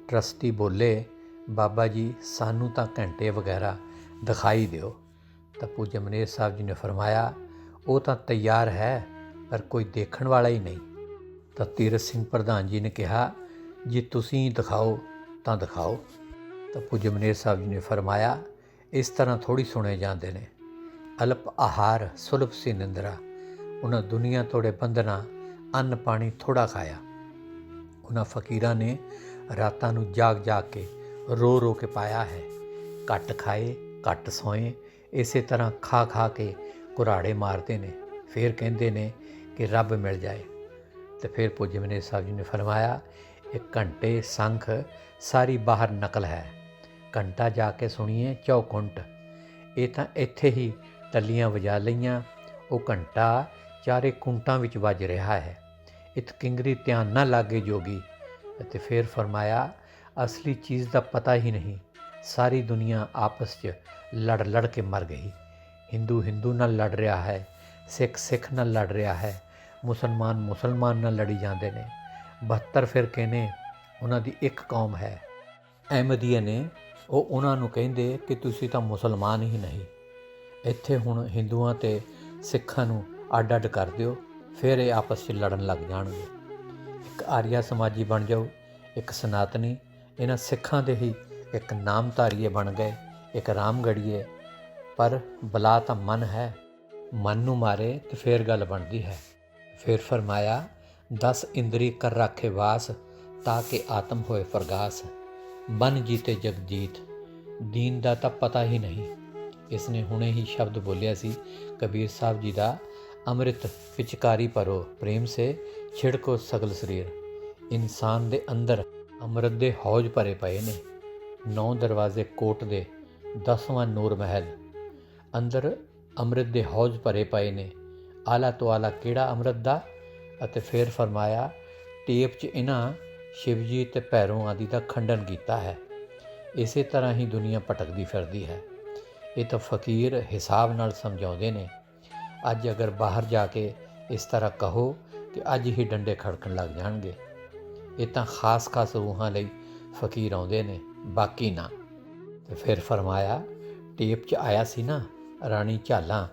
ਟਰਸਟੀ ਬੋਲੇ, ਬਾਬਾ ਜੀ ਸਾਨੂੰ ਤਾਂ ਘੰਟੇ ਵਗੈਰਾ ਦਿਖਾਈ ਦਿਓ। ਤਾਂ ਪੂਜਯ ਮਨੇਰ ਸਾਹਿਬ ਜੀ ਨੇ ਫਰਮਾਇਆ, ਉਹ ਤਾਂ ਤਿਆਰ ਹੈ, ਪਰ ਕੋਈ ਦੇਖਣ ਵਾਲਾ ਹੀ ਨਹੀਂ। ਤਾਂ ਤੀਰਥ ਸਿੰਘ ਪ੍ਰਧਾਨ ਜੀ ਨੇ ਕਿਹਾ, ਜੇ ਤੁਸੀਂ ਦਿਖਾਓ ਤਾਂ ਦਿਖਾਓ। ਤਾਂ ਪੂਜਯ ਮਨੇਰ ਸਾਹਿਬ ਜੀ ਨੇ ਫਰਮਾਇਆ, ਇਸ ਤਰ੍ਹਾਂ ਥੋੜ੍ਹੀ ਸੁਣੇ ਜਾਂਦੇ ਨੇ। ਅਲਪ ਆਹਾਰ ਸੁਲਭ ਸੀ ਨਿੰਦਰਾ, ਉਹਨਾਂ ਦੁਨੀਆ ਤੋੜੇ ਬੰਧਨਾ, ਅੰਨ ਪਾਣੀ ਥੋੜ੍ਹਾ ਖਾਇਆ। ਉਹਨਾਂ ਫਕੀਰਾਂ ਨੇ ਰਾਤਾਂ ਨੂੰ ਜਾਗ ਜਾਗ ਕੇ ਰੋ ਰੋ ਕੇ ਪਾਇਆ ਹੈ। ਘੱਟ ਖਾਏ, ਘੱਟ ਸੋਏ, ਇਸੇ ਤਰ੍ਹਾਂ ਖਾ ਖਾ ਕੇ ਕੁਰਾੜੇ ਮਾਰਦੇ ਨੇ। ਫਿਰ ਕਹਿੰਦੇ ਨੇ ਕਿ ਰੱਬ ਮਿਲ ਜਾਏ। ਅਤੇ ਫਿਰ ਪੂਜਯ ਮਨੇਰ ਸਾਹਿਬ ਜੀ ਨੇ ਫਰਮਾਇਆ, ਇਹ ਘੰਟੇ ਸੰਖ ਸਾਰੀ ਬਾਹਰ ਨਕਲ ਹੈ। ਘੰਟਾ ਜਾ ਕੇ ਸੁਣੀਏ ਚੌਖੁੰਟ, ਇਹ ਤਾਂ ਇੱਥੇ ਹੀ ਟੱਲੀਆਂ ਵਜਾ ਲਈਆਂ। ਉਹ ਘੰਟਾ ਚਾਰੇ ਕੁੰਟਾਂ ਵਿੱਚ ਵੱਜ ਰਿਹਾ ਹੈ। इत किंगरी ध्यान ना लागे जोगी। ਅਤੇ ਫਿਰ ਫਰਮਾਇਆ ਅਸਲੀ ਚੀਜ਼ ਦਾ ਪਤਾ ਹੀ ਨਹੀਂ। ਸਾਰੀ ਦੁਨੀਆ ਆਪਸ 'ਚ ਲੜ ਲੜ ਕੇ ਮਰ ਗਈ। ਹਿੰਦੂ ਹਿੰਦੂ ਨਾਲ ਲੜ ਰਿਹਾ ਹੈ, ਸਿੱਖ ਸਿੱਖ ਨਾਲ ਲੜ ਰਿਹਾ ਹੈ, ਮੁਸਲਮਾਨ ਮੁਸਲਮਾਨ ਨਾਲ ਲੜੀ ਜਾਂਦੇ ਨੇ। 72 ਫਿਰਕੇ ਨੇ, ਉਹਨਾਂ ਦੀ ਇੱਕ ਕੌਮ ਹੈ। ਅਹਿਮਦੀਆ ਨੇ ਉਹ ਉਹਨਾਂ ਨੂੰ ਕਹਿੰਦੇ ਕਿ ਤੁਸੀਂ ਤਾਂ ਮੁਸਲਮਾਨ ਹੀ ਨਹੀਂ। ਇੱਥੇ ਹੁਣ ਹਿੰਦੂਆਂ ਅਤੇ ਸਿੱਖਾਂ ਨੂੰ ਅੱਡ ਅੱਡ ਕਰ ਦਿਓ, ਫਿਰ ਇਹ ਆਪਸ 'ਚ ਲੜਨ ਲੱਗ ਜਾਣਗੇ। ਇੱਕ ਆਰੀਆ ਸਮਾਜੀ ਬਣ ਜਾਓ, ਇੱਕ ਸਨਾਤਨੀ। ਇਹਨਾਂ ਸਿੱਖਾਂ ਦੇ ਹੀ ਇੱਕ ਨਾਮਧਾਰੀਏ ਬਣ ਗਏ, ਇੱਕ ਰਾਮਗੜੀਏ। ਪਰ ਬਲਾ ਤਾਂ ਮਨ ਹੈ, ਮਨ ਨੂੰ ਮਾਰੇ ਤੇ ਫਿਰ ਗੱਲ ਬਣਦੀ ਹੈ। ਫਿਰ ਫਰਮਾਇਆ 10 ਇੰਦਰੀ ਕਰ ਰਾਖੇ ਵਾਸ, ਤਾਂ ਕਿ ਆਤਮ ਹੋਏ ਫਰਗਾਸ। ਮਨ ਜੀਤੇ ਜਗਜੀਤ, ਦੀਨ ਦਾ ਤਾਂ ਪਤਾ ਹੀ ਨਹੀਂ। ਇਸ ਨੇ ਹੁਣੇ ਹੀ ਸ਼ਬਦ ਬੋਲਿਆ ਸੀ ਕਬੀਰ ਸਾਹਿਬ ਜੀ ਦਾ, ਅੰਮ੍ਰਿਤ ਪਿਚਕਾਰੀ ਭਰੋ ਪ੍ਰੇਮ ਸੇ ਛਿੜਕੋ ਸਗਲ ਸਰੀਰ। ਇਨਸਾਨ ਦੇ ਅੰਦਰ ਅੰਮ੍ਰਿਤ ਦੇ ਹੌਜ ਭਰੇ ਪਏ ਨੇ। 9 ਦਰਵਾਜ਼ੇ ਕੋਟ ਦੇ, 10ਵਾਂ ਨੂਰ ਮਹਿਲ। ਅੰਦਰ ਅੰਮ੍ਰਿਤ ਦੇ ਹੌਜ ਭਰੇ ਪਏ ਨੇ। ਆਲਾ ਤੋਂ ਆਲਾ ਕਿਹੜਾ ਅੰਮ੍ਰਿਤ ਦਾ? ਅਤੇ ਫਿਰ ਫਰਮਾਇਆ ਟੇਪ 'ਚ ਇਹਨਾਂ ਸ਼ਿਵਜੀ ਅਤੇ ਭੈਰੋਂ ਆਦਿ ਦਾ ਖੰਡਨ ਕੀਤਾ ਹੈ। ਇਸੇ ਤਰ੍ਹਾਂ ਹੀ ਦੁਨੀਆ ਭਟਕਦੀ ਫਿਰਦੀ ਹੈ। ਇਹ ਤਾਂ ਫਕੀਰ ਹਿਸਾਬ ਨਾਲ ਸਮਝਾਉਂਦੇ ਨੇ। ਅੱਜ ਅਗਰ ਬਾਹਰ ਜਾ ਕੇ ਇਸ ਤਰ੍ਹਾਂ ਕਹੋ ਕਿ ਅੱਜ ਹੀ ਡੰਡੇ ਖੜਕਣ ਲੱਗ ਜਾਣਗੇ। ਇਹ ਤਾਂ ਖਾਸ ਰੂਹਾਂ ਲਈ ਫਕੀਰ ਆਉਂਦੇ ਨੇ, ਬਾਕੀ ਨਾ। ਤੇ ਫਿਰ ਫਰਮਾਇਆ ਟੇਪ 'ਚ ਆਇਆ ਸੀ ਨਾ, ਰਾਣੀ ਝਾਲਾਂ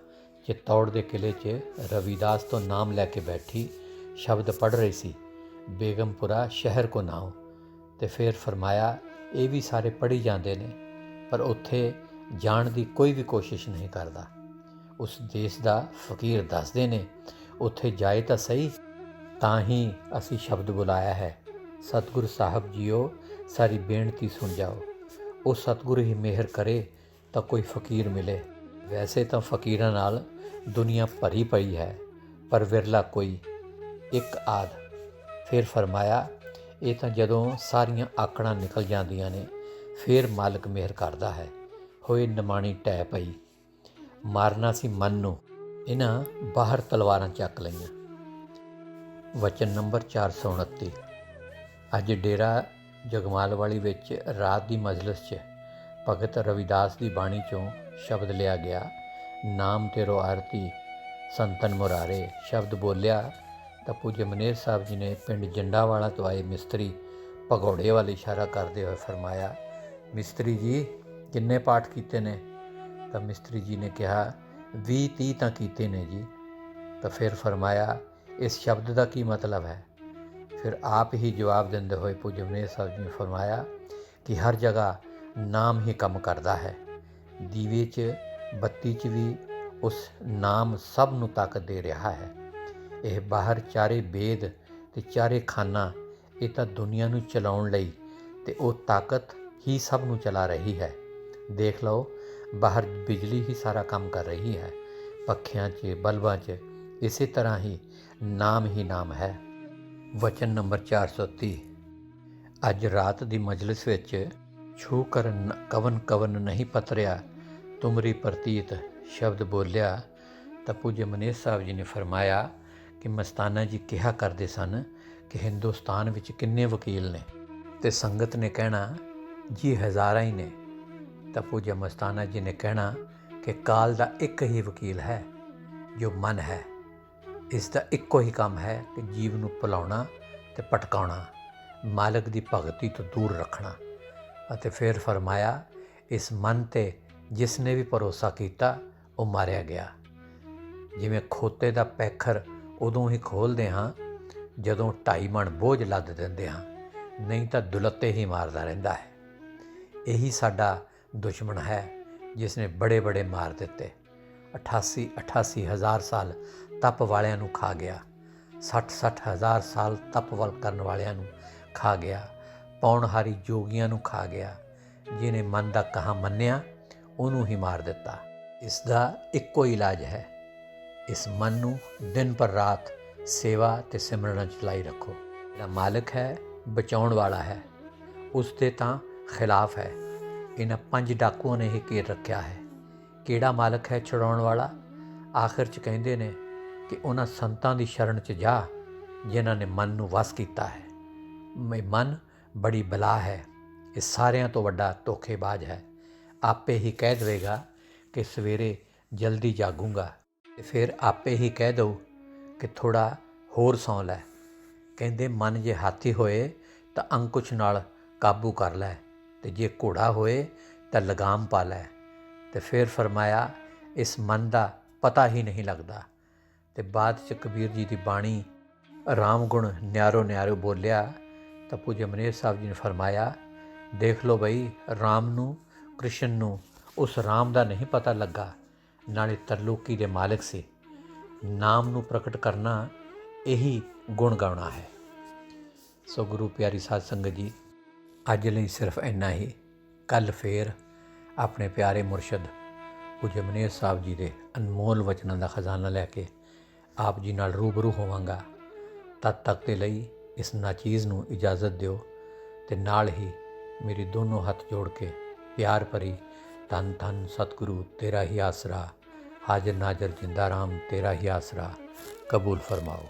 ਚਿੱਤੌੜ ਦੇ ਕਿਲੇ 'ਚ ਰਵਿਦਾਸ ਤੋਂ ਨਾਮ ਲੈ ਕੇ ਬੈਠੀ ਸ਼ਬਦ ਪੜ੍ਹ ਰਹੀ ਸੀ, ਬੇਗਮਪੁਰਾ ਸ਼ਹਿਰ ਕੋ ਨਾਉ। ਤੇ ਫਿਰ ਫਰਮਾਇਆ ਇਹ ਵੀ ਸਾਰੇ ਪੜ੍ਹੀ ਜਾਂਦੇ ਨੇ, ਪਰ ਉੱਥੇ ਜਾਣ ਦੀ ਕੋਈ ਵੀ ਕੋਸ਼ਿਸ਼ ਨਹੀਂ ਕਰਦਾ। ਉਸ ਦੇਸ਼ ਦਾ ਫਕੀਰ ਦੱਸਦੇ ਨੇ ਉੱਥੇ ਜਾਏ ਤਾਂ ਸਹੀ, ਤਾਂ ਹੀ ਅਸੀਂ ਸ਼ਬਦ ਬੁਲਾਇਆ ਹੈ। ਸਤਿਗੁਰੂ ਸਾਹਿਬ ਜੀਓ ਸਾਰੀ ਬੇਨਤੀ ਸੁਣ ਜਾਓ। ਉਹ ਸਤਿਗੁਰੂ ਹੀ ਮਿਹਰ ਕਰੇ ਤਾਂ ਕੋਈ ਫਕੀਰ ਮਿਲੇ। ਵੈਸੇ ਤਾਂ ਫਕੀਰਾਂ ਨਾਲ ਦੁਨੀਆ ਭਰੀ ਪਈ ਹੈ, ਪਰ ਵਿਰਲਾ ਕੋਈ ਇੱਕ ਆਦ। ਫਿਰ ਫਰਮਾਇਆ ਇਹ ਤਾਂ ਜਦੋਂ ਸਾਰੀਆਂ ਆਕੜਾਂ ਨਿਕਲ ਜਾਂਦੀਆਂ ਨੇ, ਫਿਰ ਮਾਲਕ ਮਿਹਰ ਕਰਦਾ ਹੈ। ਹੋਏ ਨਿਮਾਣੀ ਢਹਿ ਪਈ। ਮਾਰਨਾ ਸੀ ਮਨ ਨੂੰ, ਇਹਨਾਂ ਬਾਹਰ ਤਲਵਾਰਾਂ ਚੱਕ ਲਈਆਂ। ਵਚਨ ਨੰਬਰ 429। ਅੱਜ ਡੇਰਾ ਜਗਮਾਲਵਾਲੀ ਵਿੱਚ ਰਾਤ ਦੀ ਮਜਲਿਸ 'ਚ ਭਗਤ ਰਵਿਦਾਸ ਦੀ ਬਾਣੀ 'ਚੋਂ ਸ਼ਬਦ ਲਿਆ ਗਿਆ, ਨਾਮ ਤੇਰੋ ਆਰਤੀ ਸੰਤਨ ਮੁਰਾਰੇ। ਸ਼ਬਦ ਬੋਲਿਆ ਤਾਂ ਪੂਜਯ ਮਨੇਰ ਸਾਹਿਬ ਜੀ ਨੇ ਪਿੰਡ ਜੰਡਾਵਾਲਾ ਤੋਂ ਆਏ ਮਿਸਤਰੀ ਭਗੌੜੇ ਵੱਲ ਇਸ਼ਾਰਾ ਕਰਦੇ ਹੋਏ ਫਰਮਾਇਆ, ਮਿਸਤਰੀ ਜੀ ਕਿੰਨੇ ਪਾਠ ਕੀਤੇ ਨੇ? ਤਾਂ ਮਿਸਤਰੀ ਜੀ ਨੇ ਕਿਹਾ 20-30 ਤਾਂ ਕੀਤੇ ਨੇ ਜੀ। ਤਾਂ ਫਿਰ ਫਰਮਾਇਆ ਇਸ ਸ਼ਬਦ ਦਾ ਕੀ ਮਤਲਬ ਹੈ? ਫਿਰ ਆਪ ਹੀ ਜਵਾਬ ਦਿੰਦੇ ਹੋਏ ਪੂਜਯ ਮਨੇਰ ਸਾਹਿਬ ਜੀ ਨੇ ਫਰਮਾਇਆ ਕਿ ਹਰ ਜਗ੍ਹਾ ਨਾਮ ਹੀ ਕੰਮ ਕਰਦਾ ਹੈ। ਦੀਵੇ 'ਚ ਬੱਤੀ 'ਚ ਵੀ ਉਸ ਨਾਮ ਸਭ ਨੂੰ ਤਾਕਤ ਦੇ ਰਿਹਾ ਹੈ। ਇਹ ਬਾਹਰ ਚਾਰੇ ਵੇਦ ਅਤੇ ਚਾਰੇ ਖਾਨਾ, ਇਹ ਤਾਂ ਦੁਨੀਆ ਨੂੰ ਚਲਾਉਣ ਲਈ, ਅਤੇ ਉਹ ਤਾਕਤ ਹੀ ਸਭ ਨੂੰ ਚਲਾ ਰਹੀ ਹੈ। ਦੇਖ ਲਓ ਬਾਹਰ ਬਿਜਲੀ ਹੀ ਸਾਰਾ ਕੰਮ ਕਰ ਰਹੀ ਹੈ, ਪੱਖਿਆਂ 'ਚ ਬਲਬਾਂ 'ਚ। ਇਸੇ ਤਰ੍ਹਾਂ ਹੀ ਨਾਮ ਹੈ। ਵਚਨ ਨੰਬਰ 430। ਅੱਜ ਰਾਤ ਦੀ ਮਜਲਿਸ ਵਿੱਚ ਛੂ ਕਰ ਕਵਨ ਕਵਨ ਨਹੀਂ ਪਤਰਿਆ ਤੁਮਰੀ ਪ੍ਰਤੀਤ ਸ਼ਬਦ ਬੋਲਿਆ ਤਾਂ ਪੂਜਯ ਮਨੇਰ ਸਾਹਿਬ ਜੀ ਨੇ ਫਰਮਾਇਆ ਕਿ ਮਸਤਾਨਾ ਜੀ ਕਿਹਾ ਕਰਦੇ ਸਨ ਕਿ ਹਿੰਦੁਸਤਾਨ ਵਿੱਚ ਕਿੰਨੇ ਵਕੀਲ ਨੇ? ਅਤੇ ਸੰਗਤ ਨੇ ਕਹਿਣਾ ਜੀ ਹਜ਼ਾਰਾਂ ਹੀ ਨੇ। ਤਾਂ ਪੂਜਯ ਮਸਤਾਨਾ ਜੀ ਨੇ ਕਹਿਣਾ ਕਿ ਕਾਲ ਦਾ ਇੱਕ ਹੀ ਵਕੀਲ ਹੈ ਜੋ ਮਨ ਹੈ। ਇਸ ਦਾ ਇੱਕੋ ਹੀ ਕੰਮ ਹੈ ਕਿ ਜੀਵ ਨੂੰ ਭੁਲਾਉਣਾ ਅਤੇ ਭਟਕਾਉਣਾ, ਮਾਲਕ ਦੀ ਭਗਤੀ ਤੋਂ ਦੂਰ ਰੱਖਣਾ। ਅਤੇ ਫਿਰ ਫਰਮਾਇਆ ਇਸ ਮਨ 'ਤੇ ਜਿਸ ਨੇ ਵੀ ਭਰੋਸਾ ਕੀਤਾ ਉਹ ਮਾਰਿਆ ਗਿਆ। ਜਿਵੇਂ ਖੋਤੇ ਦਾ ਪੈਖਰ ਉਦੋਂ ਹੀ ਖੋਲ੍ਹਦੇ ਹਾਂ ਜਦੋਂ 2.5 ਮਣ ਬੋਝ ਲੱਦ ਦਿੰਦੇ ਹਾਂ, ਨਹੀਂ ਤਾਂ ਦੁਲੱਤੇ ਹੀ ਮਾਰਦਾ ਰਹਿੰਦਾ ਹੈ। ਇਹੀ ਸਾਡਾ ਦੁਸ਼ਮਣ ਹੈ ਜਿਸ ਨੇ ਬੜੇ ਮਾਰ ਦਿੱਤੇ। 88 ਹਜ਼ਾਰ ਸਾਲ ਤਪ ਵਾਲਿਆਂ ਨੂੰ ਖਾ ਗਿਆ, 60 ਹਜ਼ਾਰ ਸਾਲ ਤਪ ਵੱਲ ਕਰਨ ਵਾਲਿਆਂ ਨੂੰ ਖਾ ਗਿਆ, ਪੌਣਹਾਰੀ ਜੋਗੀਆਂ ਨੂੰ ਖਾ ਗਿਆ। ਜਿਹਨੇ ਮਨ ਦਾ ਕਹਾ ਮੰਨਿਆ ਉਹਨੂੰ ਹੀ ਮਾਰ ਦਿੱਤਾ। ਇਸ ਦਾ ਇੱਕੋ ਇਲਾਜ ਹੈ, ਇਸ ਮਨ ਨੂੰ ਦਿਨ ਪਰ ਰਾਤ ਸੇਵਾ ਅਤੇ ਸਿਮਰਨ 'ਚ ਚਲਾਈ ਰੱਖੋ। ਜਿਹੜਾ ਮਾਲਕ ਹੈ ਬਚਾਉਣ ਵਾਲਾ ਹੈ, ਉਸ ਦੇ ਤਾਂ ਖਿਲਾਫ ਹੈ। ਇਹਨਾਂ 5 ਡਾਕੂਆਂ ਨੇ ਹੀ ਘੇਰ ਰੱਖਿਆ ਹੈ। ਕਿਹੜਾ ਮਾਲਕ ਹੈ ਛੁਡਾਉਣ ਵਾਲਾ? ਆਖਿਰ 'ਚ ਕਹਿੰਦੇ ਨੇ ਕਿ ਉਹਨਾਂ ਸੰਤਾਂ ਦੀ ਸ਼ਰਨ 'ਚ ਜਾ ਜਿਨ੍ਹਾਂ ਨੇ ਮਨ ਨੂੰ ਵਸ ਕੀਤਾ ਹੈ। ਮਨ ਬੜੀ ਬਲਾ ਹੈ, ਇਹ ਸਾਰਿਆਂ ਤੋਂ ਵੱਡਾ ਧੋਖੇਬਾਜ਼ ਹੈ। ਆਪੇ ਹੀ ਕਹਿ ਦੇਵੇਗਾ ਕਿ ਸਵੇਰੇ ਜਲਦੀ ਜਾਗੂੰਗਾ ਅਤੇ ਫਿਰ ਆਪੇ ਹੀ ਕਹਿ ਦਊ ਕਿ ਥੋੜ੍ਹਾ ਹੋਰ ਸੌਂ ਲੈ। ਕਹਿੰਦੇ ਮਨ ਜੇ ਹਾਥੀ ਹੋਏ ਤਾਂ ਅੰਕੁਸ਼ ਨਾਲ ਕਾਬੂ ਕਰ ਲੈ, ਅਤੇ ਜੇ ਘੋੜਾ ਹੋਏ ਤਾਂ ਲਗਾਮ ਪਾ ਲੈ। ਅਤੇ ਫਿਰ ਫਰਮਾਇਆ ਇਸ ਮਨ ਦਾ ਪਤਾ ਹੀ ਨਹੀਂ ਲੱਗਦਾ। ਅਤੇ ਬਾਅਦ 'ਚ ਕਬੀਰ ਜੀ ਦੀ ਬਾਣੀ ਰਾਮ ਗੁਣ ਨਿਆਰੋ ਨਿਆਰੋ ਬੋਲਿਆ ਤਾਂ ਪੂਜਯ ਮਨੇਰ ਸਾਹਿਬ ਜੀ ਨੇ ਫਰਮਾਇਆ, ਦੇਖ ਲਓ ਬਈ, ਰਾਮ ਨੂੰ, ਕ੍ਰਿਸ਼ਨ ਨੂੰ ਉਸ ਰਾਮ ਦਾ ਨਹੀਂ ਪਤਾ ਲੱਗਾ, ਨਾਲੇ ਤਰਲੋਕੀ ਦੇ ਮਾਲਕ ਸੀ। ਨਾਮ ਨੂੰ ਪ੍ਰਗਟ ਕਰਨਾ ਇਹੀ ਗੁਣ ਗਾਉਣਾ ਹੈ। ਸੋ ਗੁਰੂ ਪਿਆਰੀ ਸਾਧ ਸੰਗਤ ਜੀ, ਅੱਜ ਲਈ ਸਿਰਫ ਇੰਨਾ ਹੀ। ਕੱਲ੍ਹ ਫੇਰ ਆਪਣੇ ਪਿਆਰੇ ਮੁਰਸ਼ਦ ਪੂਜਯ ਮਨੇਰ ਸਾਹਿਬ ਜੀ ਦੇ ਅਨਮੋਲ ਵਚਨਾਂ ਦਾ ਖਜ਼ਾਨਾ ਲੈ ਕੇ ਆਪ ਜੀ ਨਾਲ ਰੂਬਰੂ ਹੋਵਾਂਗਾ। ਤਦ ਤੱਕ ਦੇ ਲਈ ਇਸ ਨਾਚੀਜ਼ ਨੂੰ ਇਜਾਜ਼ਤ ਦਿਓ ਅਤੇ ਨਾਲ ਹੀ ਮੇਰੇ ਦੋਨੋਂ ਹੱਥ ਜੋੜ ਕੇ ਪਿਆਰ ਭਰੀ ਧੰਨ ਧੰਨ ਸਤਿਗੁਰੂ ਤੇਰਾ ਹੀ ਆਸਰਾ, ਹਾਜ਼ਰ ਨਾਜ਼ਰ ਜਿੰਦਾ ਰਾਮ ਤੇਰਾ ਹੀ ਆਸਰਾ ਕਬੂਲ ਫਰਮਾਓ।